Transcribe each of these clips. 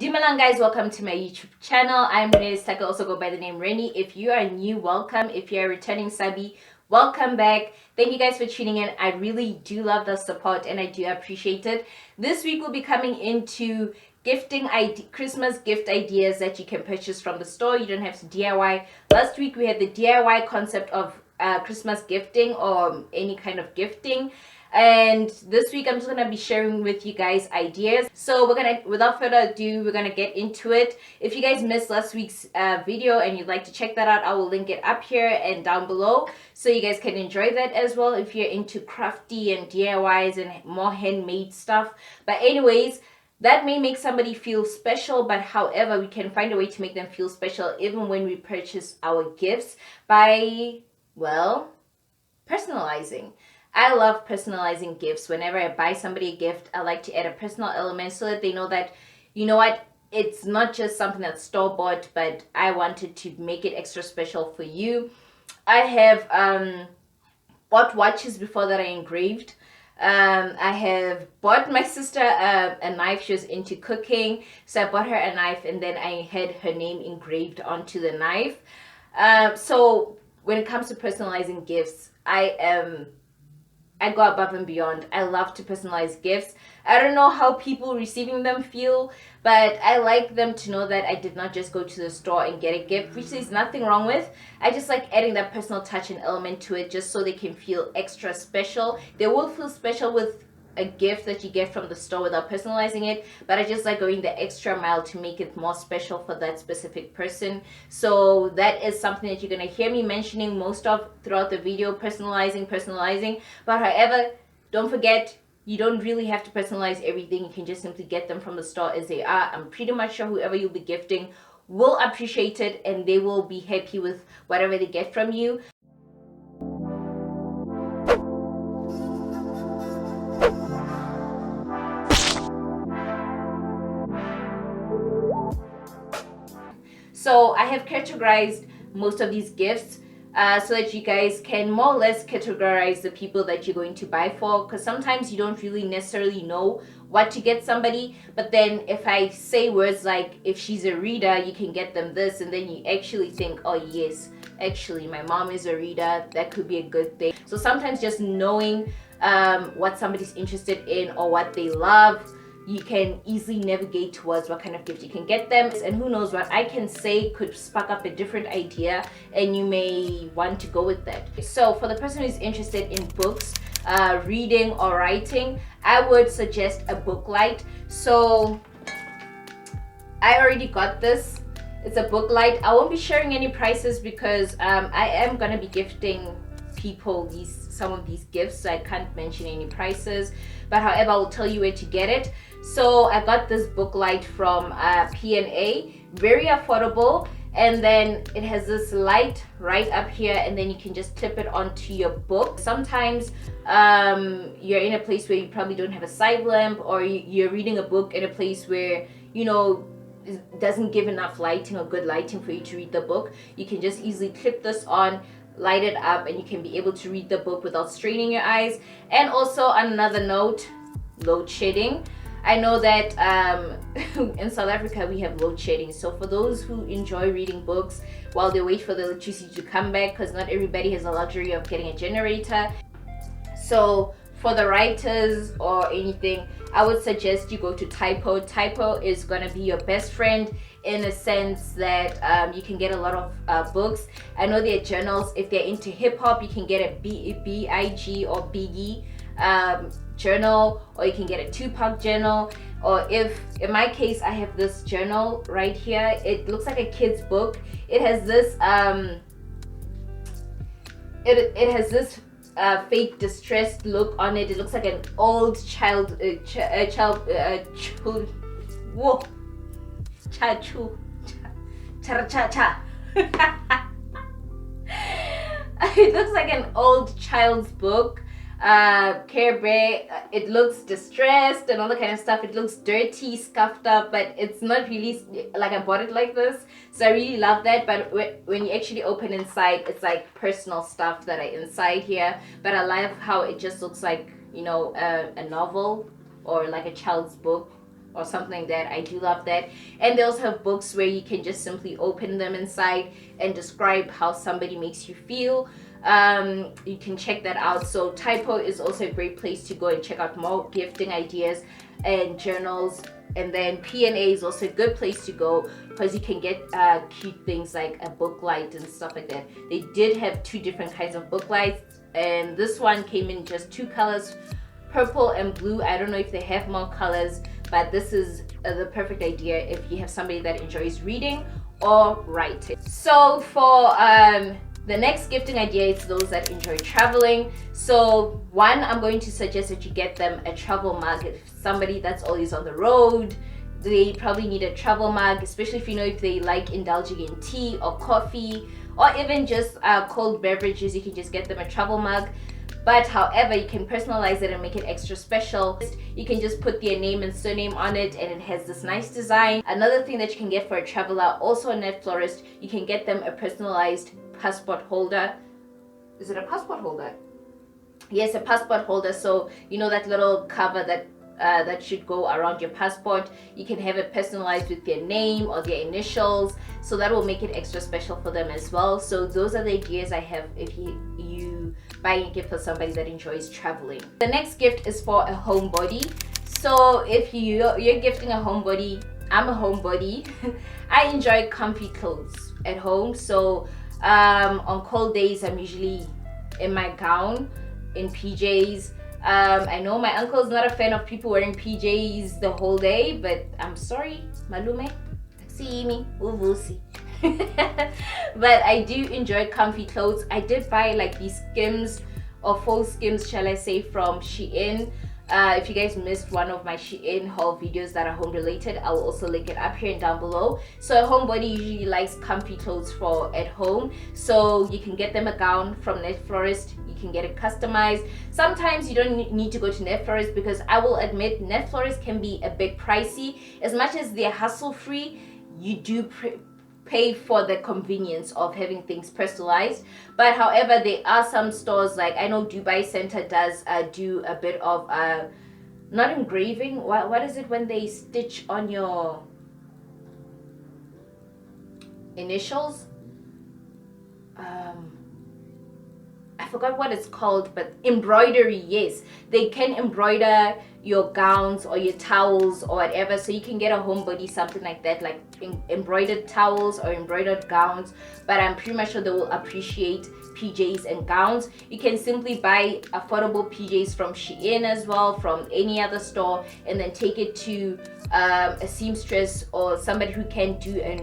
Dumelang guys, welcome to my YouTube channel. I'm Reneilwe, also go by the name Reni. If you are new, welcome. If you're a returning subby, welcome back. Thank you guys for tuning in. I really do love the support and I do appreciate it. This week we'll be coming into Christmas gift ideas that you can purchase from the store. You don't have to DIY. Last week we had the DIY concept of Christmas gifting or any kind of gifting. And this week I'm just gonna be sharing with you guys ideas. So without further ado, we're gonna get into it. If you guys missed last week's video and you'd like to check that out, I will link it up here and down below so you guys can enjoy that as well if you're into crafty and DIYs and more handmade stuff. But anyways, that may make somebody feel special, but however, we can find a way to make them feel special even when we purchase our gifts by, well, personalizing. I love personalizing gifts. Whenever I buy somebody a gift, I like to add a personal element so that they know that, you know what, it's not just something that's store-bought, but I wanted to make it extra special for you. I have bought watches before that I engraved. I have bought my sister a knife. She was into cooking, so I bought her a knife and then I had her name engraved onto the knife. So when it comes to personalizing gifts, I go above and beyond. I love to personalize gifts. I don't know how people receiving them feel, but I like them to know that I did not just go to the store and get a gift, which there's nothing wrong with. I just like adding that personal touch and element to it just so they can feel extra special. They will feel special with a gift that you get from the store without personalizing it, but I just like going the extra mile to make it more special for that specific person. So that is something that you're gonna hear me mentioning most of throughout the video, personalizing. But however, don't forget, you don't really have to personalize everything. You can just simply get them from the store as they are. I'm pretty much sure whoever you'll be gifting will appreciate it and they will be happy with whatever they get from you. So I have categorized most of these gifts so that you guys can more or less categorize the people that you're going to buy for, because sometimes you don't really necessarily know what to get somebody. But then if I say words like, if she's a reader, you can get them this, and then you actually think, oh yes, actually my mom is a reader, that could be a good thing. So sometimes just knowing what somebody's interested in or what they love, you can easily navigate towards what kind of gift you can get them. And who knows, what I can say could spark up a different idea and you may want to go with that. So for the person who's interested in books, reading or writing, I would suggest a book light. So I already got this. It's a book light. I won't be sharing any prices because I am going to be gifting people some of these gifts, so I can't mention any prices, but however I will tell you where to get it. So I got this book light from P&A, very affordable, and then it has this light right up here and then you can just clip it onto your book. Sometimes you're in a place where you probably don't have a side lamp, or you're reading a book in a place where, you know, it doesn't give enough lighting or good lighting for you to read the book. You can just easily clip this on, light it up, and you can be able to read the book without straining your eyes. And also on another note, load shedding. I know that in South Africa we have load shedding, so for those who enjoy reading books while they wait for the electricity to come back, because not everybody has the luxury of getting a generator, so for the writers or anything, I would suggest you go to Typo. Typo is going to be your best friend in a sense that you can get a lot of books. I know there are journals. If they're into hip-hop, you can get a BIG or Biggie journal, or you can get a Tupac journal. Or if, in my case, I have this journal right here. It looks like a kid's book. It has this fake distressed look on it. It looks like an old child whoa, it looks like an old child's book. Care Bear, it looks distressed and all that kind of stuff. It looks dirty, scuffed up, but it's not really like I bought it like this. So I really love that. But when you actually open inside, it's like personal stuff that are inside here. But I love how it just looks like, you know, a novel or like a child's book or something like that. I do love that. And they also have books where you can just simply open them inside and describe how somebody makes you feel. You can check that out. So Typo is also a great place to go and check out more gifting ideas and journals. And then P&A is also a good place to go because you can get cute things like a book light and stuff like that. They did have 2 different kinds of book lights, and this one came in just 2 colors, purple and blue. I don't know if they have more colors, but this is the perfect idea if you have somebody that enjoys reading or writing. So for the next gifting idea is those that enjoy traveling. So one, I'm going to suggest that you get them a travel mug. If somebody that's always on the road, they probably need a travel mug, especially if you know if they like indulging in tea or coffee or even just cold beverages. You can just get them a travel mug. But however, you can personalize it and make it extra special. You can just put their name and surname on it, and it has this nice design. Another thing that you can get for a traveler, also a net florist, you can get them a personalized passport holder. Is it a passport holder? Yes, a passport holder. So you know that little cover that that should go around your passport. You can have it personalized with their name or their initials, so that will make it extra special for them as well. So those are the ideas I have if you buying a gift for somebody that enjoys traveling. The next gift is for a homebody. So if you're gifting a homebody, I'm a homebody. I enjoy comfy clothes at home. So on cold days, I'm usually in my gown, in PJs. I know my uncle's not a fan of people wearing PJs the whole day, but I'm sorry, malume, see me, uvusi. But I do enjoy comfy clothes. I did buy like these skims or faux skims, shall I say, from Shein. If you guys missed one of my Shein haul videos that are home related, I will also link it up here and down below. So a homebody usually likes comfy clothes for at home, so you can get them a gown from Net Florist. You can get it customized. Sometimes you don't need to go to Net Florist, because I will admit Net Florist can be a bit pricey. As much as they're hassle free, you do pay for the convenience of having things personalized. But however, there are some stores, like I know Dubai Center does do a bit of not engraving, what is it when they stitch on your initials? I forgot what it's called, but embroidery. Yes, they can embroider your gowns or your towels or whatever, so you can get a homebody something like that, like embroidered towels or embroidered gowns. But I'm pretty much sure they will appreciate PJs and gowns. You can simply buy affordable PJs from Shein as well, from any other store, and then take it to a seamstress or somebody who can do an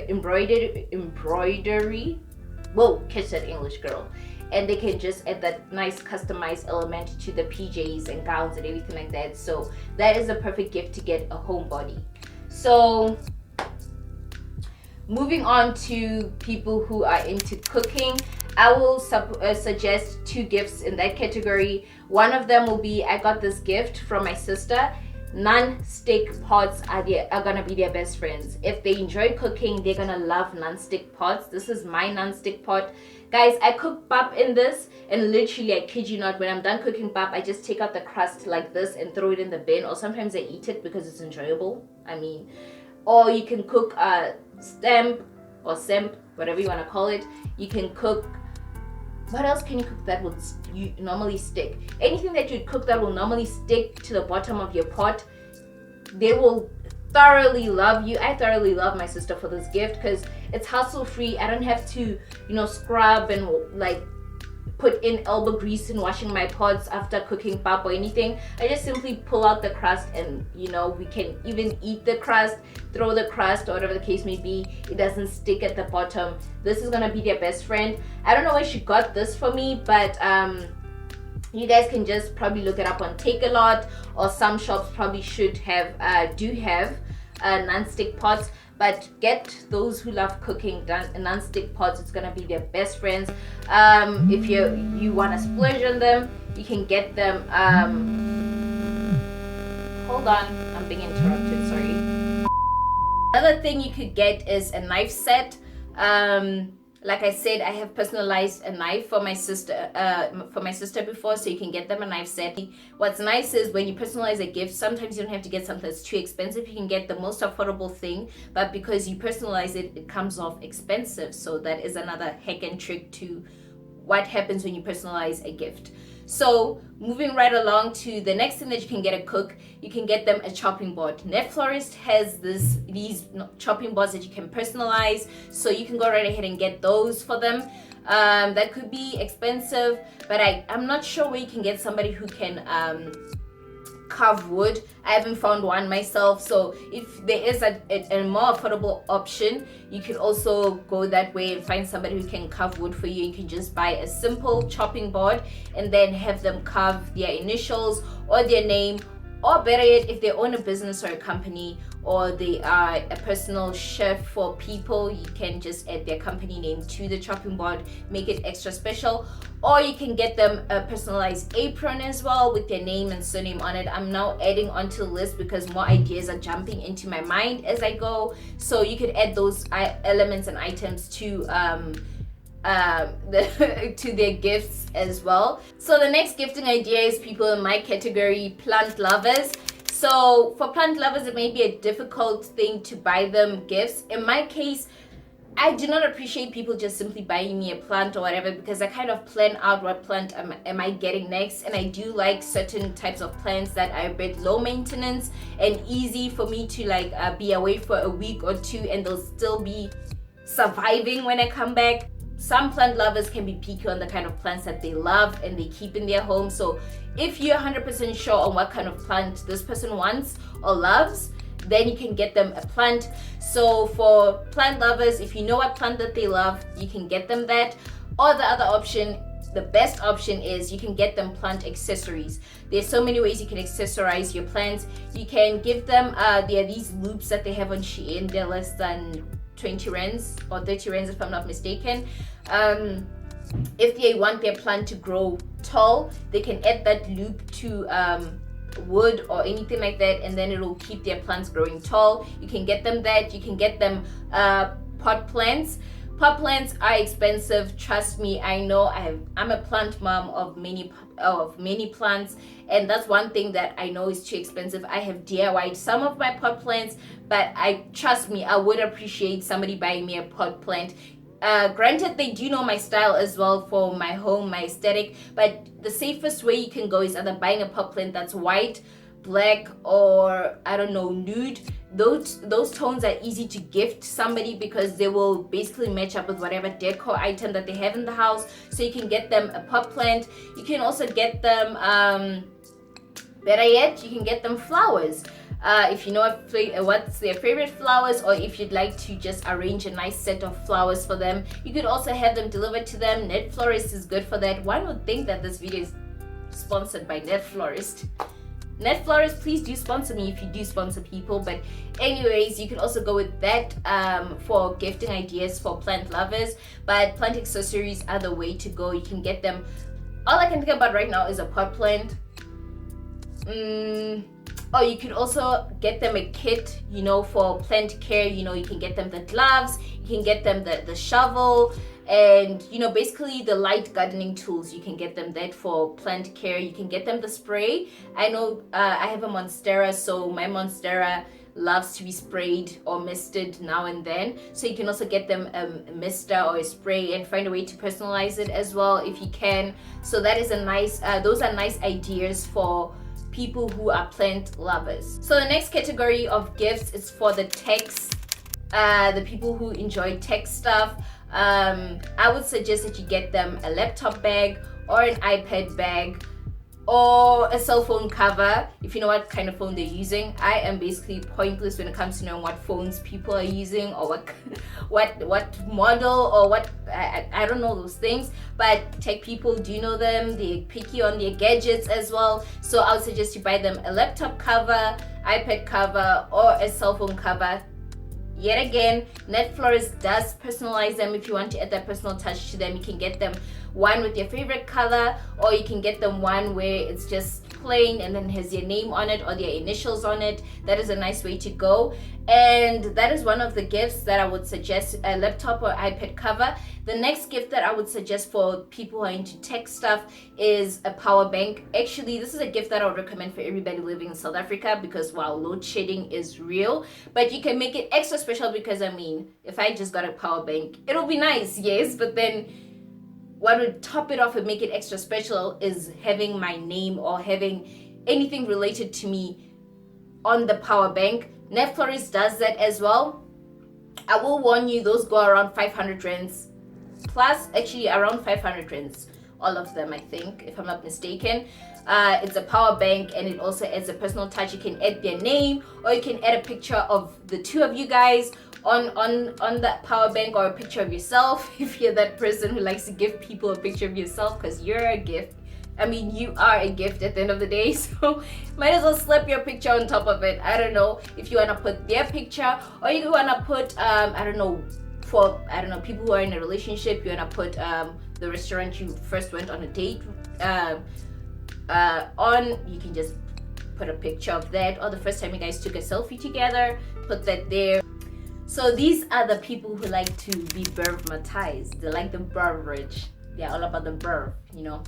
embroidery. Whoa, catch that English, girl. And they can just add that nice customized element to the PJs and gowns and everything like that. So that is a perfect gift to get a homebody. So moving on to people who are into cooking, I will suggest 2 gifts in that category. One of them will be, I got this gift from my sister. Non-stick pots are gonna be their best friends. If they enjoy cooking, they're gonna love non-stick pots. This is my non-stick pot. Guys, I cook pap in this, and literally, I kid you not, when I'm done cooking pap, I just take out the crust like this and throw it in the bin, or sometimes I eat it because it's enjoyable. I mean, or you can cook stamp or semp, whatever you want to call it. You can cook, what else can you cook that will normally stick? Anything that you cook that will normally stick to the bottom of your pot, they will thoroughly love you. I thoroughly love my sister for this gift because it's hassle free. I don't have to, scrub and like put in elbow grease in washing my pots after cooking pap or anything. I just simply pull out the crust, and we can even eat the crust, throw the crust, or whatever the case may be. It doesn't stick at the bottom. This is gonna be their best friend. I don't know where she got this for me, but you guys can just probably look it up on Take-A-Lot, or some shops probably should have do have non-stick pots. But get those who love cooking non-stick pots. It's gonna be their best friends. If you want to splurge on them, you can get them. Hold on, I'm being interrupted. Sorry. Another thing you could get is a knife set. Like I said, I have personalized a knife for my sister before, so you can get them a knife set. What's nice is when you personalize a gift, sometimes you don't have to get something that's too expensive. You can get the most affordable thing, but because you personalize it, it comes off expensive. So that is another hack and trick to what happens when you personalize a gift. So moving right along to the next thing that you can get a cook, you can get them a chopping board. Net Florist has these chopping boards that you can personalize, so you can go right ahead and get those for them. That could be expensive, but I'm not sure where you can get somebody who can carve wood. I haven't found one myself, so if there is a more affordable option, you could also go that way and find somebody who can carve wood for you. You can just buy a simple chopping board and then have them carve their initials or their name, or better yet, if they own a business or a company, or they are a personal chef for people, you can just add their company name to the chopping board, make it extra special. Or you can get them a personalized apron as well with their name and surname on it. I'm now adding onto the list because more ideas are jumping into my mind as I go. So you could add those elements and items to to their gifts as well. So the next gifting idea is people in my category, plant lovers. So for plant lovers, it may be a difficult thing to buy them gifts. In my case, I do not appreciate people just simply buying me a plant or whatever, because I kind of plan out what plant am I getting next. And I do like certain types of plants that are a bit low maintenance and easy for me to like be away for a week or two and they'll still be surviving when I come back. Some plant lovers can be picky on the kind of plants that they love and they keep in their home. So if you're 100% sure on what kind of plant this person wants or loves, then you can get them a plant. So for plant lovers, if you know what plant that they love, you can get them that. Or the other option, the best option, is you can get them plant accessories. There's so many ways you can accessorize your plants. You can give them there are these loops that they have on Shein. They're less than 20 rands or 30 rands if I'm not mistaken. If they want their plant to grow tall, they can add that loop to wood or anything like that, and then it'll keep their plants growing tall. You can get them that. You can get them pot plants. Pot plants are expensive, trust me. I know I'm a plant mom of many plants, and that's one thing that I know is too expensive. I have DIY'd some of my pot plants, but trust me, I would appreciate somebody buying me a pot plant. Granted, they do know my style as well for my home, my aesthetic, but the safest way you can go is either buying a pot plant that's white, black, or I don't know, nude. Those tones are easy to gift somebody because they will basically match up with whatever decor item that they have in the house. So you can get them a pot plant. You can also get them better yet, you can get them flowers. If you know what's their favorite flowers, or if you'd like to just arrange a nice set of flowers for them, you could also have them delivered to them. Net Florist is good for that. One would think that this video is sponsored by Net Florist. Net Florist, please do sponsor me if you do sponsor people. But anyways, you can also go with that for gifting ideas for plant lovers. But plant accessories are the way to go. You can get them. All I can think about right now is a pot plant. Or you could also get them a kit, for plant care. You can get them the gloves, you can get them the shovel, and basically the light gardening tools. You can get them that for plant care. You can get them the spray. I know I have a monstera, so my monstera loves to be sprayed or misted now and then. So you can also get them a mister or a spray and find a way to personalize it as well if you can. So that is those are nice ideas for people who are plant lovers. So the next category of gifts is for the techs, the people who enjoy tech stuff. I would suggest that you get them a laptop bag or an iPad bag or a cell phone cover if you know what kind of phone they're using. I am basically pointless when it comes to knowing what phones people are using or what model or what I don't know those things, but tech people do know them. They're picky on their gadgets as well. So I would suggest you buy them a laptop cover, iPad cover, or a cell phone cover. Yet again, Net Florist does personalize them. If you want to add that personal touch to them, you can get them one with your favorite color, or you can get them one where it's just plain and then has their name on it or their initials on it. That is a nice way to go, and that is one of the gifts that I would suggest, a laptop or iPad cover. The next gift that I would suggest for people who are into tech stuff is a power bank. Actually, this is a gift that I would recommend for everybody living in South Africa, because while load shedding is real, but you can make it extra special, because I mean, if I just got a power bank, it'll be nice, yes, but then what would top it off and make it extra special is having my name or having anything related to me on the power bank. Netflix does that as well. I will warn you, those go around 500 rands plus, actually around 500 rands, all of them, I think, if I'm not mistaken. It's a power bank, and it also adds a personal touch. You can add their name, or you can add a picture of the two of you guys on that power bank, or a picture of yourself if you're that person who likes to give people a picture of yourself, because you're a gift. I mean, you are a gift at the end of the day, so might as well slap your picture on top of it. I don't know if you want to put their picture, or you want to put I don't know, for people who are in a relationship, you want to put the restaurant you first went on a date on. You can just put a picture of that, or the first time you guys took a selfie together, put that there. So these are the people who like to be bevermatized. They like the beverage. They're all about the bev, you know.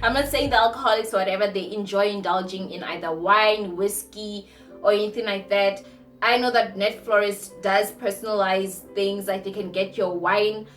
I'm not saying the alcoholics or whatever, they enjoy indulging in either wine, whiskey, or anything like that. I know that Net Florist does personalize things, like they can get your wine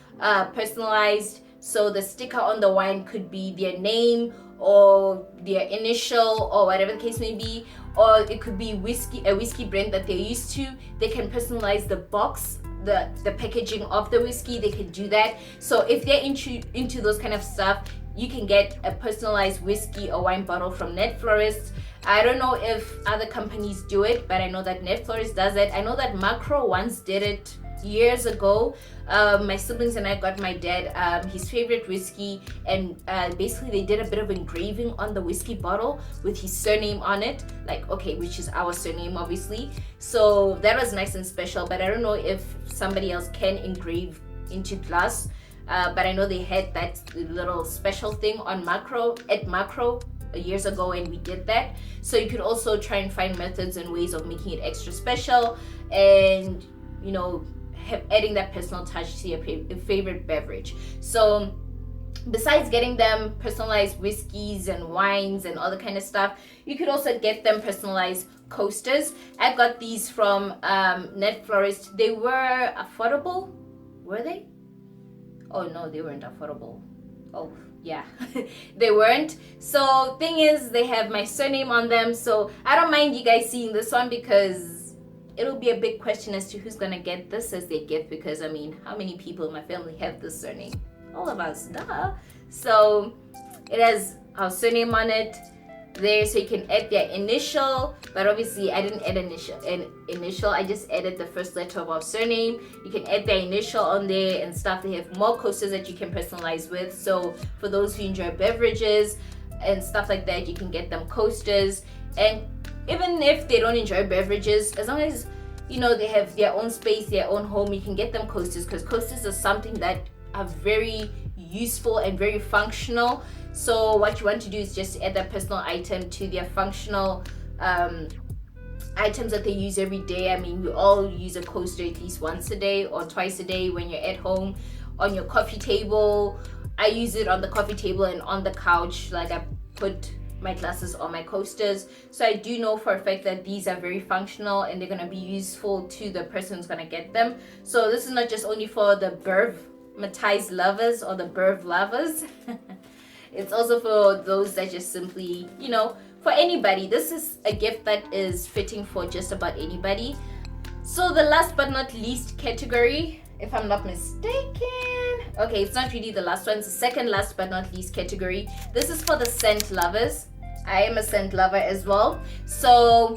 personalized. So the sticker on the wine could be their name or their initial or whatever the case may be, or it could be a whiskey brand that they're used to. They can personalize the box, the packaging of the whiskey. They can do that. So if they're into those kind of stuff, you can get a personalized whiskey or wine bottle from Net Florist. I don't know if other companies do it, but I know that Net Florist does it. I know that Macro once did it years ago. My siblings and I got my dad his favorite whiskey, and basically they did a bit of engraving on the whiskey bottle with his surname on it, like, okay, which is our surname obviously. So that was nice and special, but I don't know if somebody else can engrave into glass, but I know they had that little special thing on Macro years ago, and we did that. So you could also try and find methods and ways of making it extra special, and you know, adding that personal touch to your favorite beverage. So besides getting them personalized whiskeys and wines and all the kind of stuff, you could also get them personalized coasters. I got these from Net Florist. They were affordable. Were they? Oh no, they weren't affordable. Oh yeah, they weren't. So thing is, they have my surname on them, so I don't mind you guys seeing this one, because it'll be a big question as to who's gonna get this as their gift, because I mean, how many people in my family have this surname? All of us, duh. So it has our surname on it there, so you can add their initial, but obviously I didn't add initial, I just added the first letter of our surname. You can add their initial on there and stuff. They have more coasters that you can personalize with, so for those who enjoy beverages and stuff like that, you can get them coasters. And even if they don't enjoy beverages, as long as you know they have their own space, their own home, you can get them coasters, because coasters are something that are very useful and very functional. So what you want to do is just add that personal item to their functional items that they use every day. I mean, we all use a coaster at least once a day or twice a day when you're at home, on your coffee table. I use it on the coffee table and on the couch, like I put my glasses on my coasters. So I do know for a fact that these are very functional and they're going to be useful to the person who's going to get them. So this is not just only for the bevermatized lovers or the bev lovers. It's also for those that just simply, you know, for anybody. This is a gift that is fitting for just about anybody. So the last but not least category, if I'm not mistaken, okay, it's not really the last one, it's the second last but not least category. This is for the scent lovers. I am a scent lover as well. So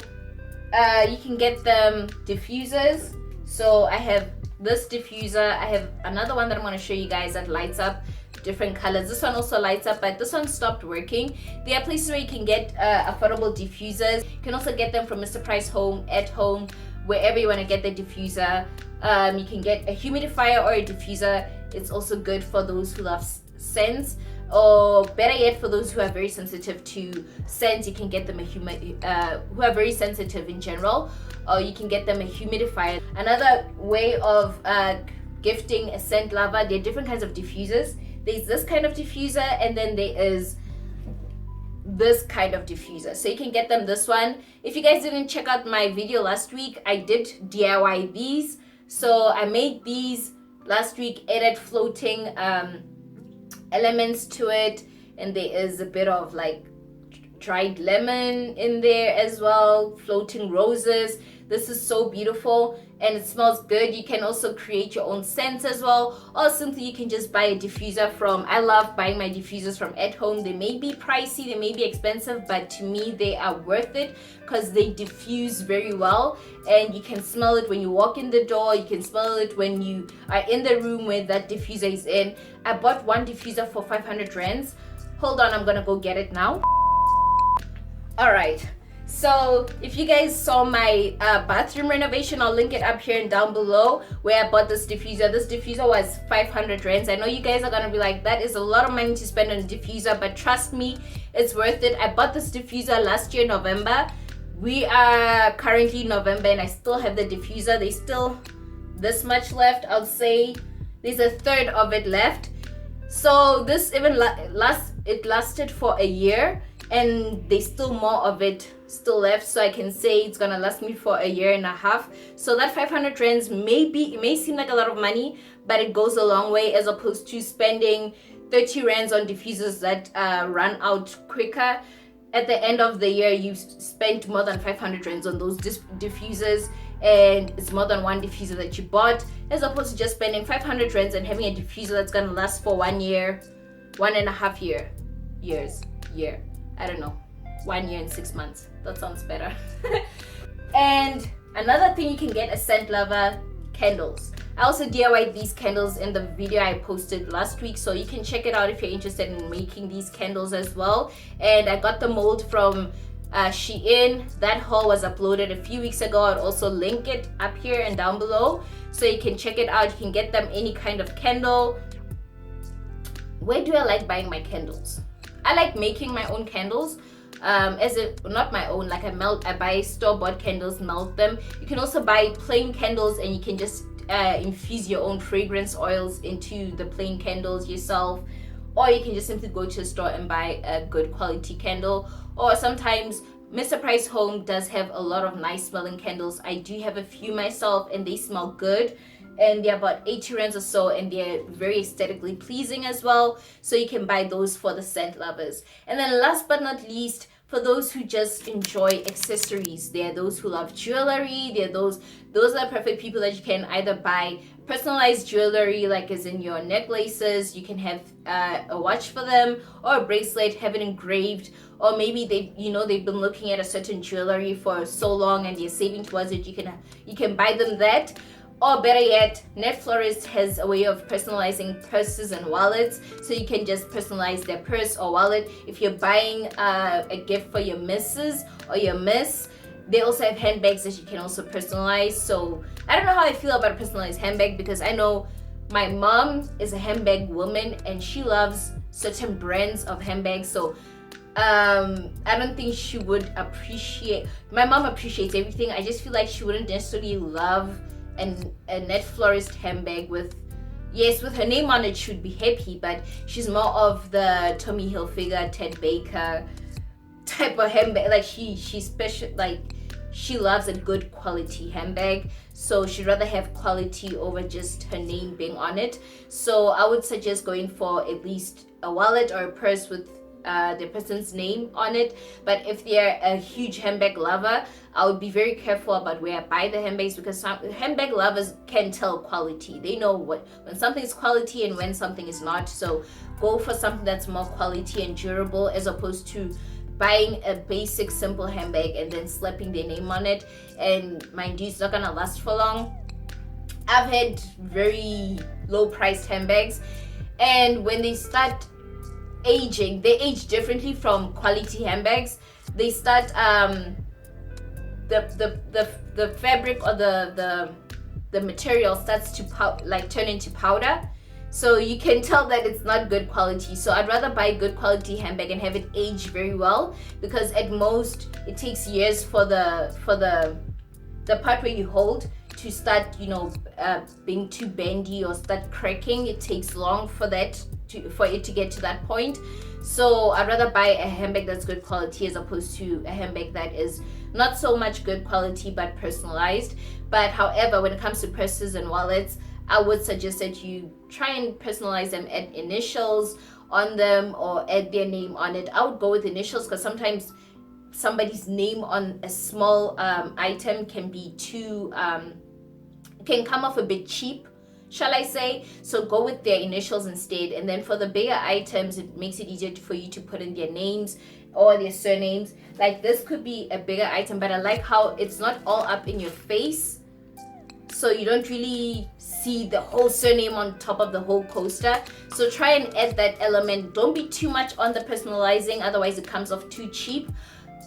you can get them diffusers. So I have this diffuser. I have another one that I'm going to show you guys that lights up different colors. This one also lights up, but this one stopped working. There are places where you can get affordable diffusers. You can also get them from Mr. Price Home, at home, wherever you want to get the diffuser. You can get a humidifier or a diffuser. It's also good for those who love scents. or better yet, for those who are very sensitive to scents, you can get them who are very sensitive in general, or you can get them a humidifier. Another way of gifting a scent lover, there are different kinds of diffusers. There's this kind of diffuser, and then there is this kind of diffuser. So you can get them this one. If you guys didn't check out my video last week, I did DIY these. So I made these last week, added floating elements to it, and there is a bit of like dried lemon in there as well, floating roses. This is so beautiful and it smells good. You can also create your own scents as well, or simply you can just buy a diffuser from, I love buying my diffusers from At Home. They may be pricey, they may be expensive, but to me they are worth it because they diffuse very well, and you can smell it when you walk in the door, you can smell it when you are in the room where that diffuser is in. I bought one diffuser for 500 rands. Hold on, I'm gonna go get it now. All right, so if you guys saw my bathroom renovation, I'll link it up here and down below where I bought this diffuser. This diffuser was 500 rands. I know you guys are gonna be like, that is a lot of money to spend on a diffuser, but trust me, it's worth it. I bought this diffuser last year, November. We are currently in November and I still have the diffuser. There's still this much left. I'll say there's a third of it left. So this even lasted for a year, and there's still more of it still left, so I can say it's gonna last me for a year and a half. So that 500 rands it may seem like a lot of money, but it goes a long way as opposed to spending 30 rands on diffusers that run out quicker. At the end of the year, you've spent more than 500 rands on those diffusers, and it's more than one diffuser that you bought, as opposed to just spending 500 rands and having a diffuser that's gonna last for 1 year, 1.5 years. I don't know, 1 year and 6 months. That sounds better. And another thing you can get, a scent lover, candles. I also DIY'd these candles in the video I posted last week, so you can check it out if you're interested in making these candles as well. And I got the mold from Shein. That haul was uploaded a few weeks ago. I'll also link it up here and down below, so you can check it out. You can get them any kind of candle. Where do I like buying my candles? I like making my own candles. Not my own, like I buy store-bought candles, melt them. You can also buy plain candles, and you can just infuse your own fragrance oils into the plain candles yourself, or you can just simply go to a store and buy a good quality candle. Or sometimes Mr. Price Home does have a lot of nice smelling candles. I do have a few myself, and they smell good, and they're about 80 rands or so, and they're very aesthetically pleasing as well, so you can buy those for the scent lovers. And then last but not least, for those who just enjoy accessories, there are those who love jewelry. There are those are perfect people that you can either buy personalized jewelry, like as in your necklaces. You can have a watch for them, or a bracelet, have it engraved, or maybe they've been looking at a certain jewelry for so long and they're saving towards it. You can buy them that. Or better yet, Net Florist has a way of personalizing purses and wallets, so you can just personalize their purse or wallet. If you're buying a gift for your missus or your miss, they also have handbags that you can also personalize. So I don't know how I feel about a personalized handbag, because I know my mom is a handbag woman and she loves certain brands of handbags. So I don't think she would appreciate. My mom appreciates everything. I just feel like she wouldn't necessarily love a Net Florist handbag with her name on it. Should be happy, but she's more of the Tommy Hilfiger, Ted Baker type of handbag. Like she's special, like she loves a good quality handbag, so she'd rather have quality over just her name being on it. So I would suggest going for at least a wallet or a purse with the person's name on it. But if they're a huge handbag lover, I would be very careful about where I buy the handbags, because some handbag lovers can tell quality. They know when something is quality and when something is not. So go for something that's more quality and durable, as opposed to buying a basic simple handbag and then slapping their name on it, and mind you, it's not gonna last for long. I've had very low priced handbags, and when they start aging, they age differently from quality handbags. They start the fabric or the material starts to turn into powder. So you can tell that it's not good quality. So I'd rather buy a good quality handbag and have it age very well, because at most it takes years for the part where you hold to start, being too bendy or start cracking. It takes long for it to get to that point. So I'd rather buy a handbag that's good quality as opposed to a handbag that is not so much good quality but personalized. But however, when it comes to purses and wallets, I would suggest that you try and personalize them, add initials on them or add their name on it. I would go with initials because sometimes somebody's name on a small item can be too can come off a bit cheap, shall I say. So go with their initials instead. And then for the bigger items, it makes it easier for you to put in their names or their surnames. Like this could be a bigger item, but I like how it's not all up in your face, so you don't really see the whole surname on top of the whole coaster. So try and add that element. Don't be too much on the personalizing, otherwise it comes off too cheap.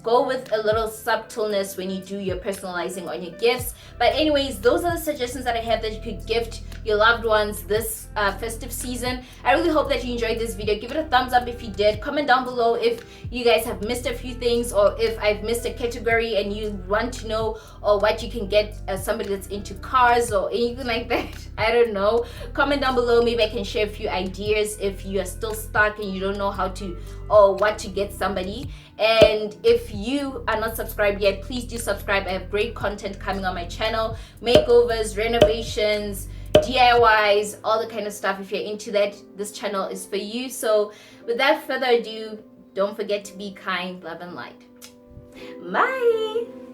Go with a little subtleness when you do your personalizing on your gifts. But anyways, those are the suggestions that I have that you could gift your loved ones this festive season. I really hope that you enjoyed this video. Give it a thumbs up if you did. Comment down below if you guys have missed a few things, or if I've missed a category and you want to know or what you can get as somebody that's into cars or anything like that. I don't know. Comment down below. Maybe I can share a few ideas if you are still stuck and you don't know how to or what to get somebody. And if you are not subscribed yet, please do subscribe. I have great content coming on my channel: makeovers, renovations, DIYs, all the kind of stuff. If you're into that, this channel is for you. So without further ado, don't forget to be kind, love, and light. Bye.